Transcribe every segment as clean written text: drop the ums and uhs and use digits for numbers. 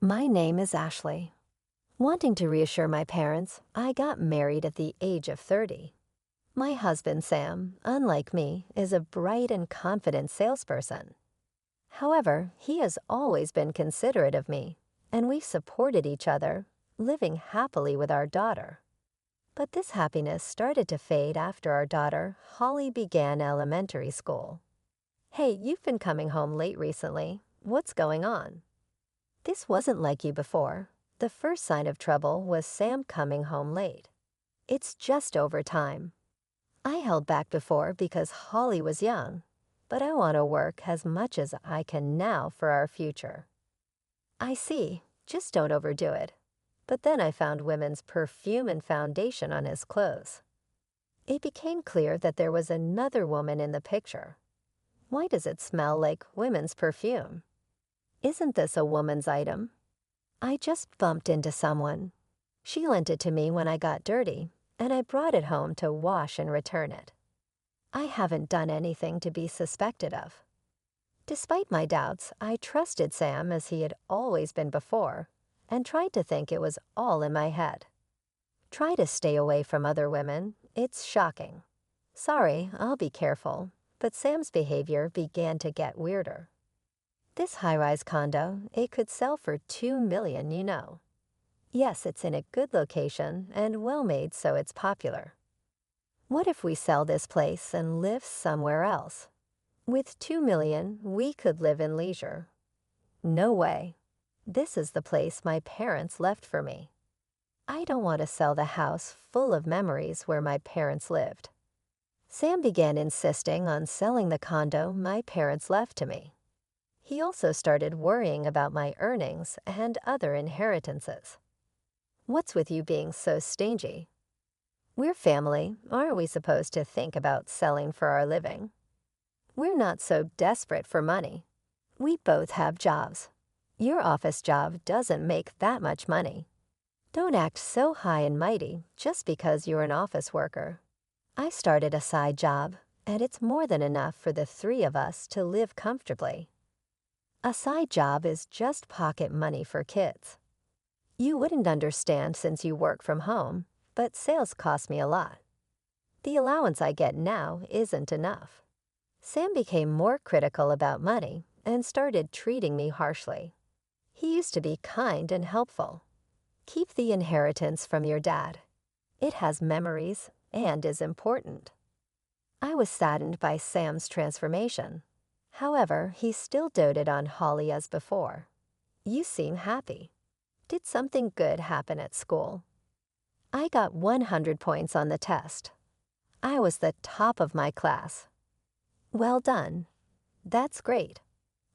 My name is Ashley. Wanting to reassure my parents, I got married at the age of 30. My husband, Sam, unlike me, is a bright and confident salesperson. However, he has always been considerate of me, and we supported each other, living happily with our daughter. But this happiness started to fade after our daughter, Holly, began elementary school. Hey, you've been coming home late recently. What's going on? This wasn't like you before. The first sign of trouble was Sam coming home late. It's just over time. I held back before because Holly was young, but I want to work as much as I can now for our future. I see, just don't overdo it. But then I found women's perfume and foundation on his clothes. It became clear that there was another woman in the picture. Why does it smell like women's perfume? Isn't this a woman's item? I just bumped into someone. She lent it to me when I got dirty, and I brought it home to wash and return it. I haven't done anything to be suspected of. Despite my doubts, I trusted Sam as he had always been before, and tried to think it was all in my head. Try to stay away from other women. It's shocking. Sorry, I'll be careful, but Sam's behavior began to get weirder. This high-rise condo, it could sell for $2 million, you know. Yes, it's in a good location and well-made, so it's popular. What if we sell this place and live somewhere else? With $2 million, we could live in leisure. No way. This is the place my parents left for me. I don't want to sell the house full of memories where my parents lived. Sam began insisting on selling the condo my parents left to me. He also started worrying about my earnings and other inheritances. What's with you being so stingy? We're family. Aren't we supposed to think about selling for our living? We're not so desperate for money. We both have jobs. Your office job doesn't make that much money. Don't act so high and mighty just because you're an office worker. I started a side job, and it's more than enough for the three of us to live comfortably. A side job is just pocket money for kids. You wouldn't understand since you work from home, but sales cost me a lot. The allowance I get now isn't enough. Sam became more critical about money and started treating me harshly. He used to be kind and helpful. Keep the inheritance from your dad. It has memories and is important. I was saddened by Sam's transformation. However, he still doted on Holly as before. You seem happy. Did something good happen at school? I got 100 points on the test. I was the top of my class. Well done. That's great.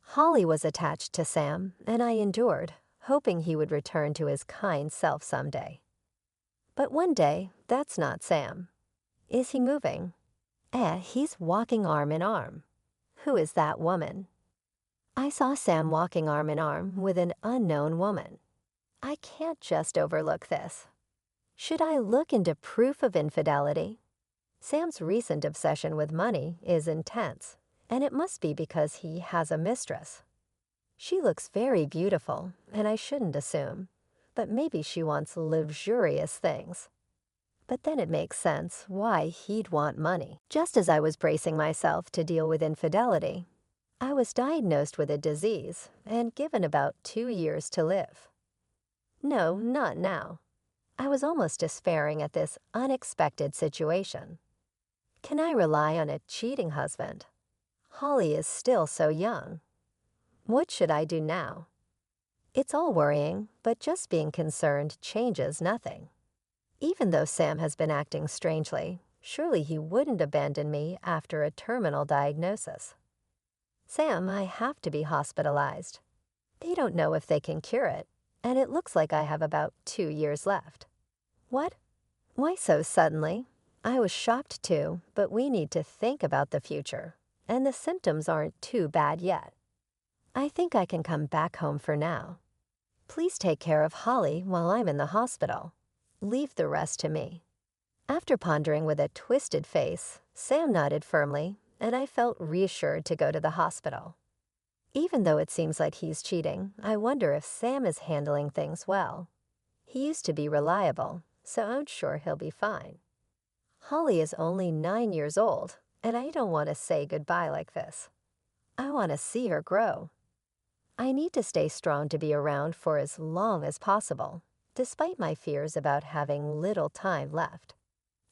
Holly was attached to Sam, and I endured, hoping he would return to his kind self someday. But one day, that's not Sam. Is he moving? He's walking arm in arm. Who is that woman? I saw Sam walking arm in arm with an unknown woman. I can't just overlook this. Should I look into proof of infidelity? Sam's recent obsession with money is intense, and it must be because he has a mistress. She looks very beautiful, and I shouldn't assume, but maybe she wants luxurious things. But then it makes sense why he'd want money. Just as I was bracing myself to deal with infidelity, I was diagnosed with a disease and given about 2 years to live. No, not now. I was almost despairing at this unexpected situation. Can I rely on a cheating husband? Holly is still so young. What should I do now? It's all worrying, but just being concerned changes nothing. Even though Sam has been acting strangely, surely he wouldn't abandon me after a terminal diagnosis. Sam, I have to be hospitalized. They don't know if they can cure it, and it looks like I have about 2 years left. What? Why so suddenly? I was shocked too, but we need to think about the future, and the symptoms aren't too bad yet. I think I can come back home for now. Please take care of Holly while I'm in the hospital. Leave the rest to me. After pondering with a twisted face, Sam nodded firmly, and I felt reassured to go to the hospital. Even though it seems like he's cheating, I wonder if Sam is handling things well. He used to be reliable, so I'm sure he'll be fine. Holly is only 9 years old, and I don't want to say goodbye like this. I want to see her grow. I need to stay strong to be around for as long as possible, despite my fears about having little time left.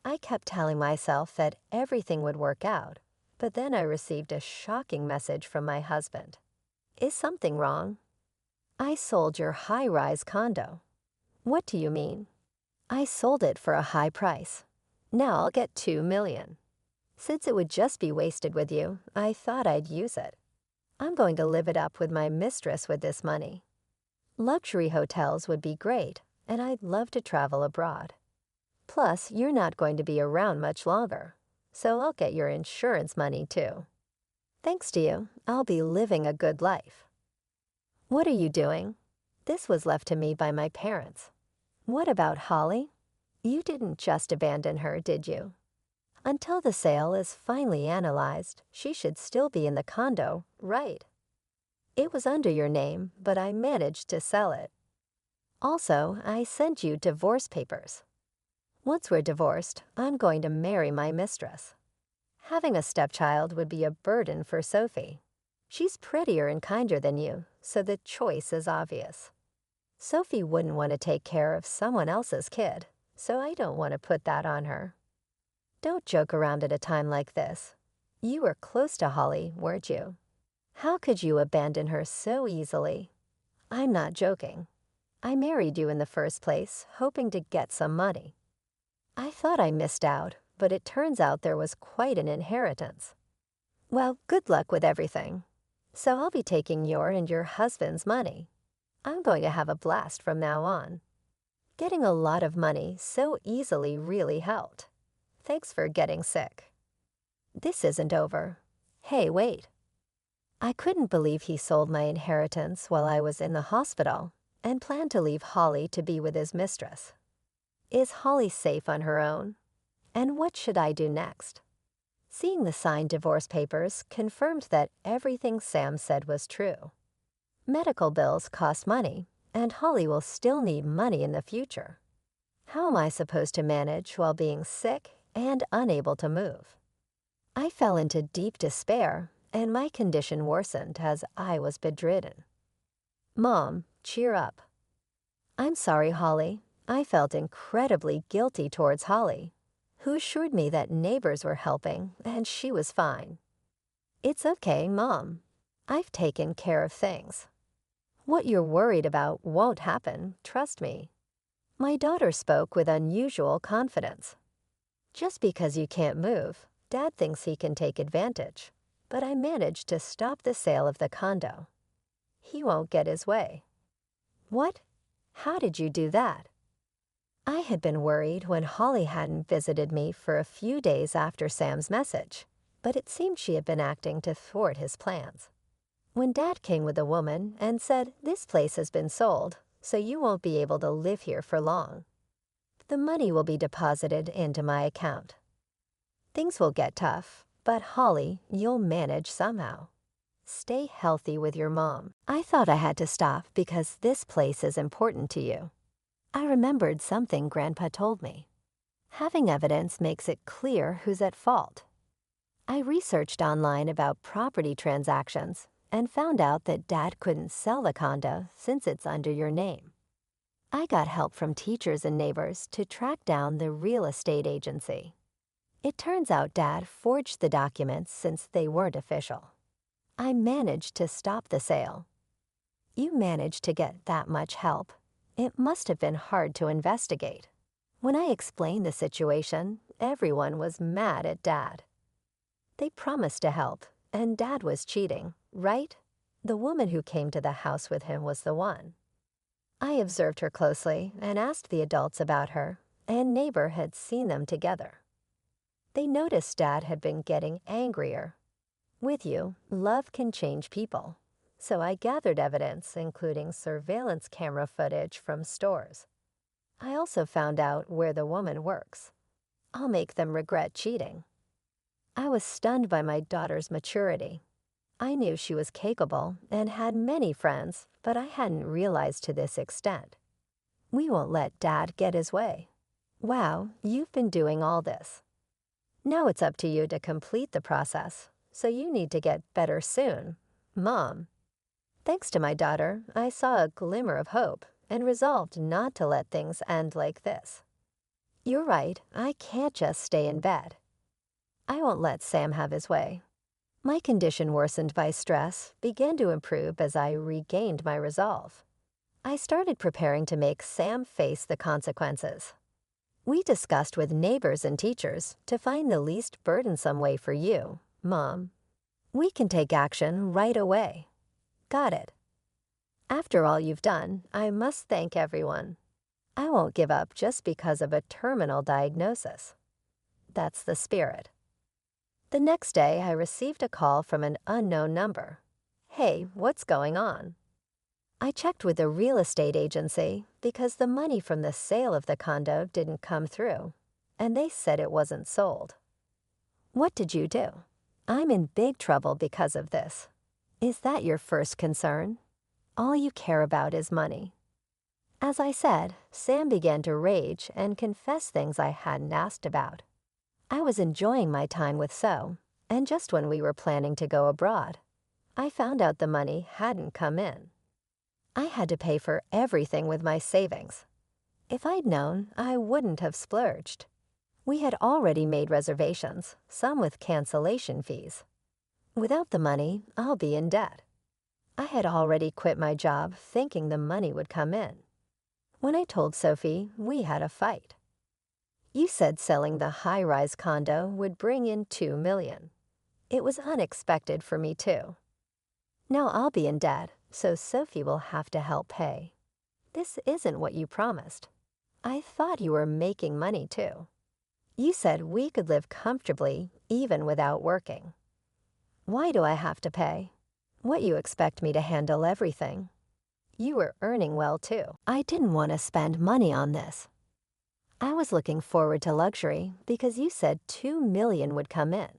I kept telling myself that everything would work out, but then I received a shocking message from my husband. Is something wrong? I sold your high-rise condo. What do you mean? I sold it for a high price. Now I'll get $2 million. Since it would just be wasted with you, I thought I'd use it. I'm going to live it up with my mistress with this money. Luxury hotels would be great, and I'd love to travel abroad. Plus, you're not going to be around much longer, so I'll get your insurance money too. Thanks to you, I'll be living a good life. What are you doing? This was left to me by my parents. What about Holly? You didn't just abandon her, did you? Until the sale is finally analyzed, she should still be in the condo, right? It was under your name, but I managed to sell it. Also, I sent you divorce papers. Once we're divorced, I'm going to marry my mistress. Having a stepchild would be a burden for Sophie. She's prettier and kinder than you, so the choice is obvious. Sophie wouldn't want to take care of someone else's kid, so I don't want to put that on her. Don't joke around at a time like this. You were close to Holly, weren't you? How could you abandon her so easily? I'm not joking. I married you in the first place, hoping to get some money. I thought I missed out, but it turns out there was quite an inheritance. Well, good luck with everything. So I'll be taking your and your husband's money. I'm going to have a blast from now on. Getting a lot of money so easily really helped. Thanks for getting sick. This isn't over. Hey, wait. I couldn't believe he sold my inheritance while I was in the hospital and planned to leave Holly to be with his mistress. Is Holly safe on her own? And what should I do next? Seeing the signed divorce papers confirmed that everything Sam said was true. Medical bills cost money, and Holly will still need money in the future. How am I supposed to manage while being sick and unable to move? I fell into deep despair, and my condition worsened as I was bedridden. Mom, cheer up. I'm sorry, Holly. I felt incredibly guilty towards Holly, who assured me that neighbors were helping and she was fine. It's okay, Mom. I've taken care of things. What you're worried about won't happen, trust me. My daughter spoke with unusual confidence. Just because you can't move, Dad thinks he can take advantage, but I managed to stop the sale of the condo. He won't get his way. What? How did you do that? I had been worried when Holly hadn't visited me for a few days after Sam's message, but it seemed she had been acting to thwart his plans. When Dad came with a woman and said, "This place has been sold, so you won't be able to live here for long. The money will be deposited into my account. Things will get tough, but Holly, you'll manage somehow. Stay healthy with your mom." I thought I had to stop because this place is important to you. I remembered something Grandpa told me. Having evidence makes it clear who's at fault. I researched online about property transactions and found out that Dad couldn't sell the condo since it's under your name. I got help from teachers and neighbors to track down the real estate agency. It turns out Dad forged the documents since they weren't official. I managed to stop the sale. You managed to get that much help. It must have been hard to investigate. When I explained the situation, everyone was mad at Dad. They promised to help, and Dad was cheating, right? The woman who came to the house with him was the one. I observed her closely and asked the adults about her, and neighbor had seen them together. They noticed Dad had been getting angrier. With you, love can change people. So I gathered evidence, including surveillance camera footage from stores. I also found out where the woman works. I'll make them regret cheating. I was stunned by my daughter's maturity. I knew she was capable and had many friends, but I hadn't realized to this extent. We won't let Dad get his way. Wow, you've been doing all this. Now it's up to you to complete the process, so you need to get better soon, Mom. Thanks to my daughter, I saw a glimmer of hope and resolved not to let things end like this. You're right, I can't just stay in bed. I won't let Sam have his way. My condition, worsened by stress, began to improve as I regained my resolve. I started preparing to make Sam face the consequences. We discussed with neighbors and teachers to find the least burdensome way for you, Mom. We can take action right away. Got it. After all you've done, I must thank everyone. I won't give up just because of a terminal diagnosis. That's the spirit. The next day, I received a call from an unknown number. Hey, what's going on? I checked with the real estate agency because the money from the sale of the condo didn't come through, and they said it wasn't sold. What did you do? I'm in big trouble because of this. Is that your first concern? All you care about is money. As I said, Sam began to rage and confess things I hadn't asked about. I was enjoying my time with So, and just when we were planning to go abroad, I found out the money hadn't come in. I had to pay for everything with my savings. If I'd known, I wouldn't have splurged. We had already made reservations, some with cancellation fees. Without the money, I'll be in debt. I had already quit my job thinking the money would come in. When I told Sophie, we had a fight. You said selling the high-rise condo would bring in $2 million. It was unexpected for me, too. Now I'll be in debt, so Sophie will have to help pay. This isn't what you promised. I thought you were making money, too. You said we could live comfortably even without working. Why do I have to pay? What, you expect me to handle everything? You were earning well, too. I didn't want to spend money on this. I was looking forward to luxury because you said $2 million would come in.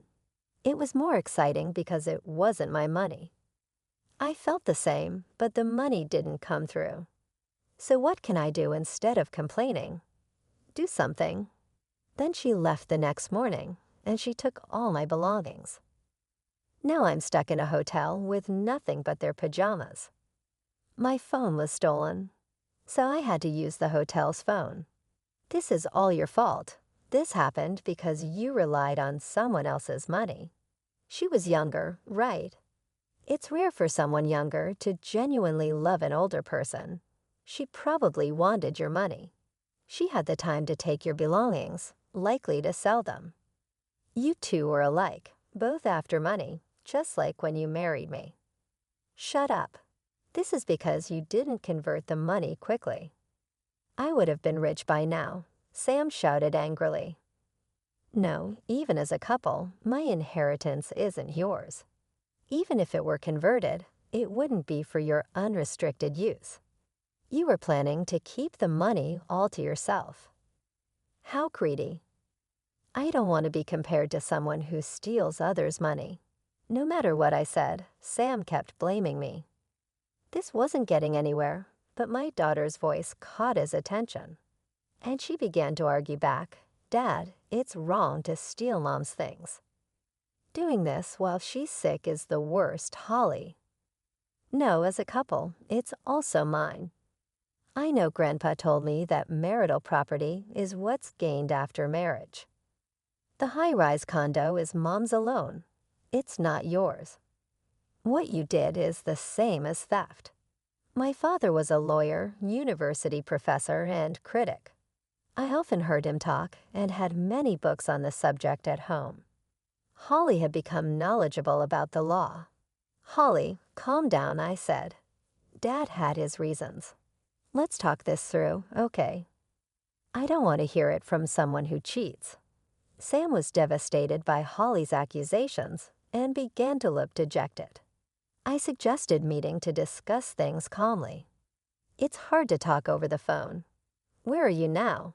It was more exciting because it wasn't my money. I felt the same, but the money didn't come through. So what can I do instead of complaining? Do something. Then she left the next morning, and she took all my belongings. Now I'm stuck in a hotel with nothing but their pajamas. My phone was stolen, so I had to use the hotel's phone. This is all your fault. This happened because you relied on someone else's money. She was younger, right? It's rare for someone younger to genuinely love an older person. She probably wanted your money. She had the time to take your belongings, likely to sell them. You two were alike, both after money, just like when you married me. Shut up. This is because you didn't convert the money quickly. I would have been rich by now, Sam shouted angrily. No, even as a couple, my inheritance isn't yours. Even if it were converted, it wouldn't be for your unrestricted use. You were planning to keep the money all to yourself. How greedy. I don't want to be compared to someone who steals others' money. No matter what I said, Sam kept blaming me. This wasn't getting anywhere, but my daughter's voice caught his attention. And she began to argue back, Dad, it's wrong to steal Mom's things. Doing this while she's sick is the worst, Holly. No, as a couple, it's also mine. I know Grandpa told me that marital property is what's gained after marriage. The high-rise condo is Mom's alone. It's not yours. What you did is the same as theft. My father was a lawyer, university professor, and critic. I often heard him talk and had many books on the subject at home. Holly had become knowledgeable about the law. Holly, calm down, I said. Dad had his reasons. Let's talk this through, okay? I don't want to hear it from someone who cheats. Sam was devastated by Holly's accusations and began to look dejected. I suggested meeting to discuss things calmly. It's hard to talk over the phone. Where are you now?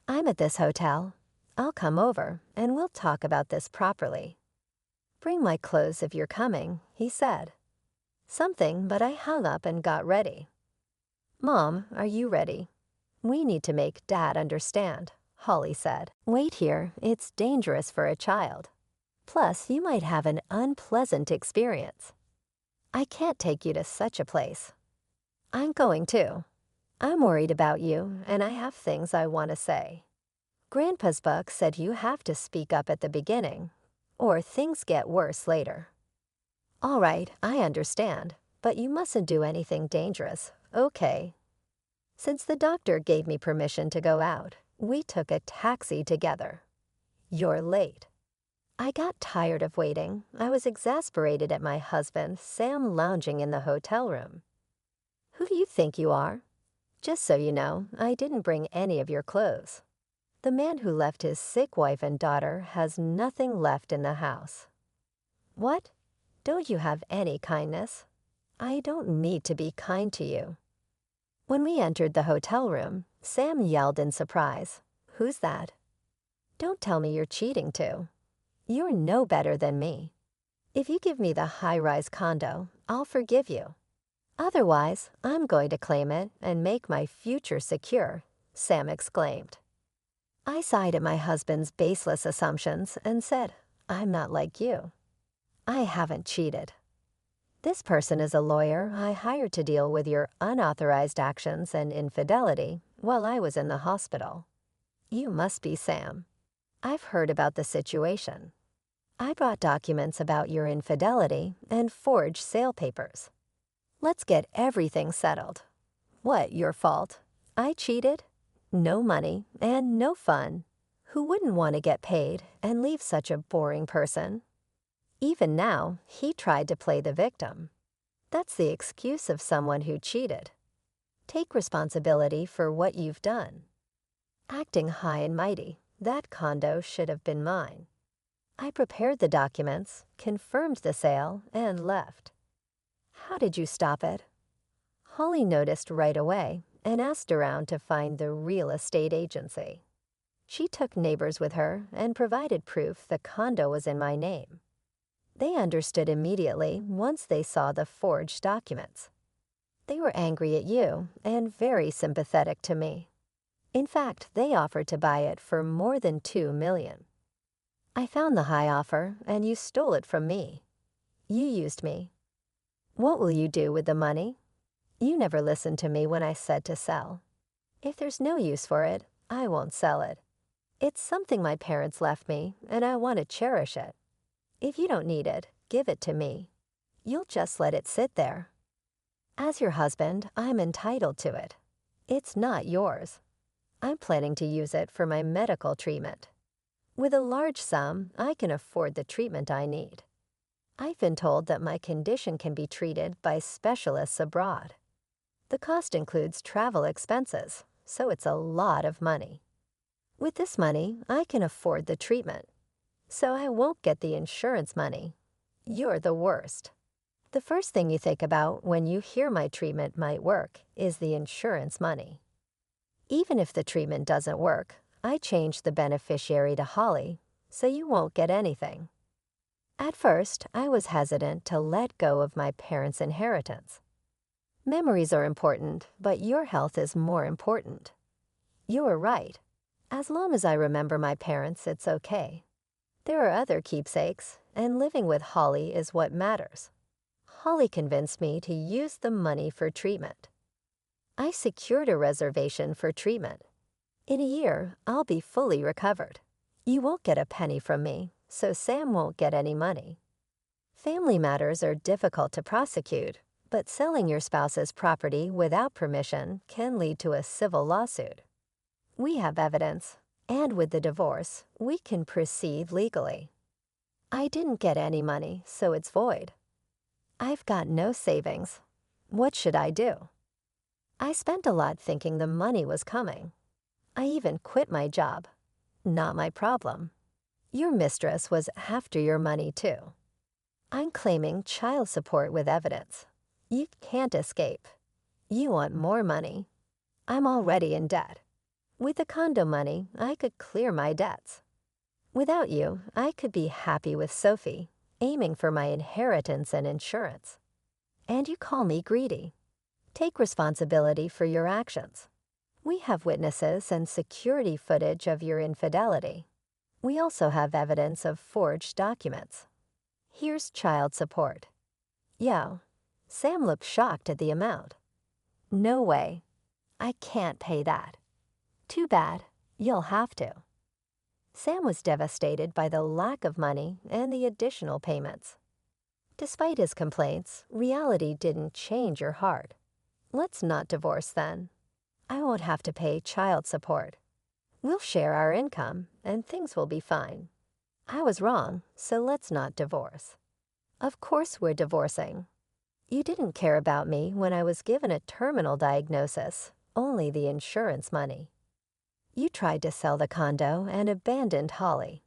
I'm at this hotel. I'll come over and we'll talk about this properly. Bring my clothes if you're coming, he said. Something, but I hung up and got ready. Mom, are you ready? We need to make Dad understand, Holly said. Wait here, it's dangerous for a child. Plus, you might have an unpleasant experience. I can't take you to such a place. I'm going too. I'm worried about you, and I have things I want to say. Grandpa's book said you have to speak up at the beginning, or things get worse later. All right, I understand, but you mustn't do anything dangerous, okay? Since the doctor gave me permission to go out, we took a taxi together. You're late. I got tired of waiting. I was exasperated at my husband, Sam, lounging in the hotel room. Who do you think you are? Just so you know, I didn't bring any of your clothes. The man who left his sick wife and daughter has nothing left in the house. What? Don't you have any kindness? I don't need to be kind to you. When we entered the hotel room, Sam yelled in surprise. Who's that? Don't tell me you're cheating too. You're no better than me. If you give me the high-rise condo, I'll forgive you. Otherwise, I'm going to claim it and make my future secure, Sam exclaimed. I sighed at my husband's baseless assumptions and said, I'm not like you. I haven't cheated. This person is a lawyer I hired to deal with your unauthorized actions and infidelity while I was in the hospital. You must be Sam. I've heard about the situation. I brought documents about your infidelity and forged sale papers. Let's get everything settled. What, your fault? I cheated? No money and no fun. Who wouldn't want to get paid and leave such a boring person? Even now, he tried to play the victim. That's the excuse of someone who cheated. Take responsibility for what you've done. Acting high and mighty, that condo should have been mine. I prepared the documents, confirmed the sale, and left. How did you stop it? Holly noticed right away and asked around to find the real estate agency. She took neighbors with her and provided proof the condo was in my name. They understood immediately once they saw the forged documents. They were angry at you and very sympathetic to me. In fact, they offered to buy it for more than $2 million. I found the high offer, and you stole it from me. You used me. What will you do with the money? You never listened to me when I said to sell. If there's no use for it, I won't sell it. It's something my parents left me, and I want to cherish it. If you don't need it, give it to me. You'll just let it sit there. As your husband, I'm entitled to it. It's not yours. I'm planning to use it for my medical treatment. With a large sum, I can afford the treatment I need. I've been told that my condition can be treated by specialists abroad. The cost includes travel expenses, so it's a lot of money. With this money, I can afford the treatment. So I won't get the insurance money. You're the worst. The first thing you think about when you hear my treatment might work is the insurance money. Even if the treatment doesn't work, I change the beneficiary to Holly, so you won't get anything. At first, I was hesitant to let go of my parents' inheritance. Memories are important, but your health is more important. You are right. As long as I remember my parents, it's okay. There are other keepsakes, and living with Holly is what matters. Holly convinced me to use the money for treatment. I secured a reservation for treatment. In a year, I'll be fully recovered. You won't get a penny from me, so Sam won't get any money. Family matters are difficult to prosecute, but selling your spouse's property without permission can lead to a civil lawsuit. We have evidence, and with the divorce, we can proceed legally. I didn't get any money, so it's void. I've got no savings. What should I do? I spent a lot thinking the money was coming. I even quit my job. Not my problem. Your mistress was after your money too. I'm claiming child support with evidence. You can't escape. You want more money. I'm already in debt. With the condo money, I could clear my debts. Without you, I could be happy with Sophie, aiming for my inheritance and insurance. And you call me greedy. Take responsibility for your actions. We have witnesses and security footage of your infidelity. We also have evidence of forged documents. Here's child support. Yo, Sam looked shocked at the amount. No way. I can't pay that. Too bad. You'll have to. Sam was devastated by the lack of money and the additional payments. Despite his complaints, reality didn't change your heart. Let's not divorce then. I won't have to pay child support. We'll share our income and things will be fine. I was wrong, so let's not divorce. Of course we're divorcing. You didn't care about me when I was given a terminal diagnosis, only the insurance money. You tried to sell the condo and abandoned Holly.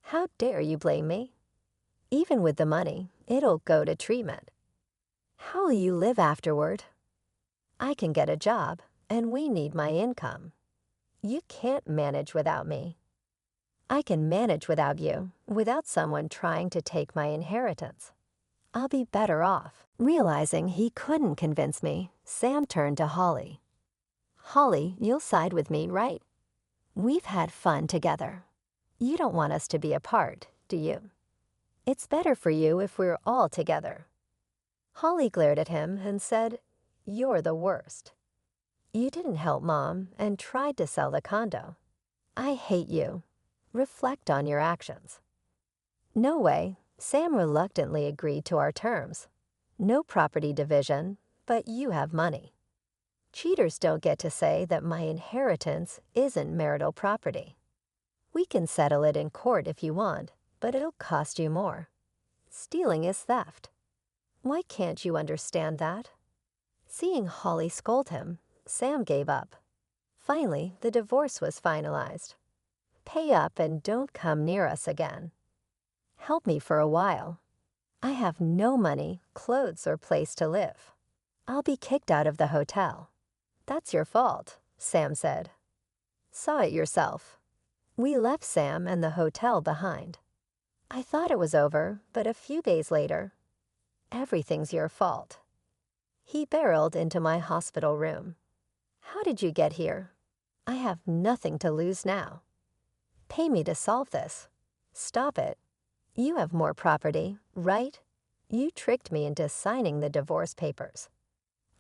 How dare you blame me? Even with the money, it'll go to treatment. How will you live afterward? I can get a job, and we need my income. You can't manage without me. I can manage without you, without someone trying to take my inheritance. I'll be better off. Realizing he couldn't convince me, Sam turned to Holly. Holly, you'll side with me, right? We've had fun together. You don't want us to be apart, do you? It's better for you if we're all together. Holly glared at him and said, You're the worst. You didn't help Mom and tried to sell the condo. I hate you. Reflect on your actions. No way. Sam reluctantly agreed to our terms. No property division, but you have money. Cheaters don't get to say that my inheritance isn't marital property. We can settle it in court if you want, but it'll cost you more. Stealing is theft. Why can't you understand that? Seeing Holly scold him, Sam gave up. Finally, the divorce was finalized. Pay up and don't come near us again. Help me for a while. I have no money, clothes, or place to live. I'll be kicked out of the hotel. That's your fault, Sam said. Saw it yourself. We left Sam and the hotel behind. I thought it was over, but a few days later, everything's your fault. He barreled into my hospital room. How did you get here? I have nothing to lose now. Pay me to solve this. Stop it. You have more property, right? You tricked me into signing the divorce papers.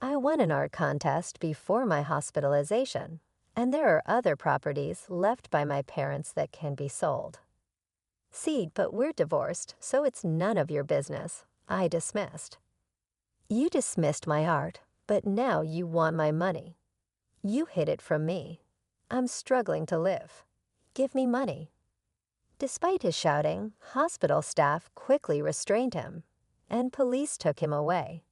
I won an art contest before my hospitalization, and there are other properties left by my parents that can be sold. See, but we're divorced, so it's none of your business. I dismissed. You dismissed my art, but now you want my money. You hid it from me. I'm struggling to live. Give me money. Despite his shouting, hospital staff quickly restrained him, and police took him away.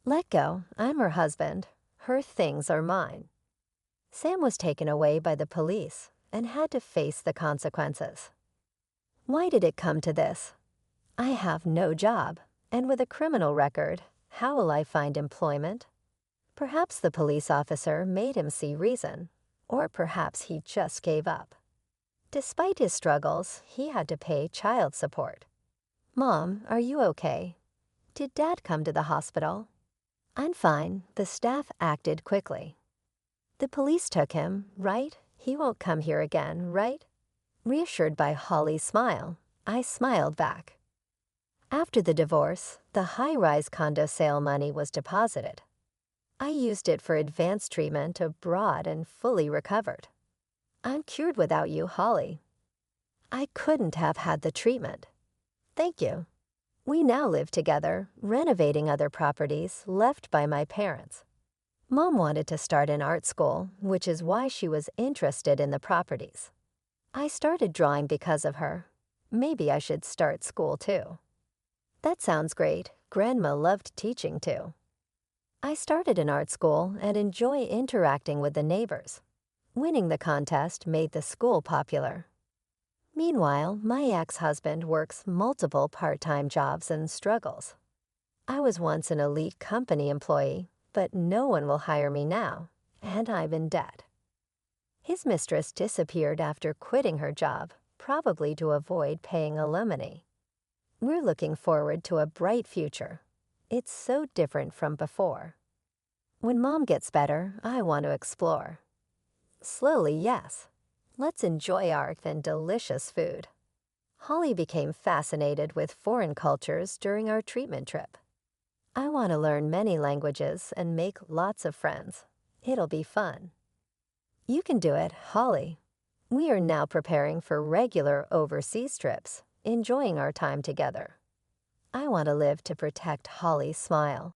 Let go, I'm her husband. Her things are mine. Sam was taken away by the police and had to face the consequences. Why did it come to this? I have no job, and with a criminal record, how will I find employment? Perhaps the police officer made him see reason, or perhaps he just gave up. Despite his struggles, he had to pay child support. Mom, are you okay? Did Dad come to the hospital? I'm fine. The staff acted quickly. The police took him, right? He won't come here again, right? Reassured by Holly's smile, I smiled back. After the divorce, the high-rise condo sale money was deposited. I used it for advanced treatment abroad and fully recovered. I'm cured without you, Holly. I couldn't have had the treatment. Thank you. We now live together, renovating other properties left by my parents. Mom wanted to start an art school, which is why she was interested in the properties. I started drawing because of her. Maybe I should start school too. That sounds great. Grandma loved teaching too. I started an art school and enjoy interacting with the neighbors. Winning the contest made the school popular. Meanwhile, my ex-husband works multiple part-time jobs and struggles. I was once an elite company employee, but no one will hire me now, and I'm in debt. His mistress disappeared after quitting her job, probably to avoid paying alimony. We're looking forward to a bright future. It's so different from before. When Mom gets better, I want to explore. Slowly, yes. Let's enjoy art and delicious food. Holly became fascinated with foreign cultures during our treatment trip. I want to learn many languages and make lots of friends. It'll be fun. You can do it, Holly. We are now preparing for regular overseas trips, enjoying our time together. I want to live to protect Holly's smile.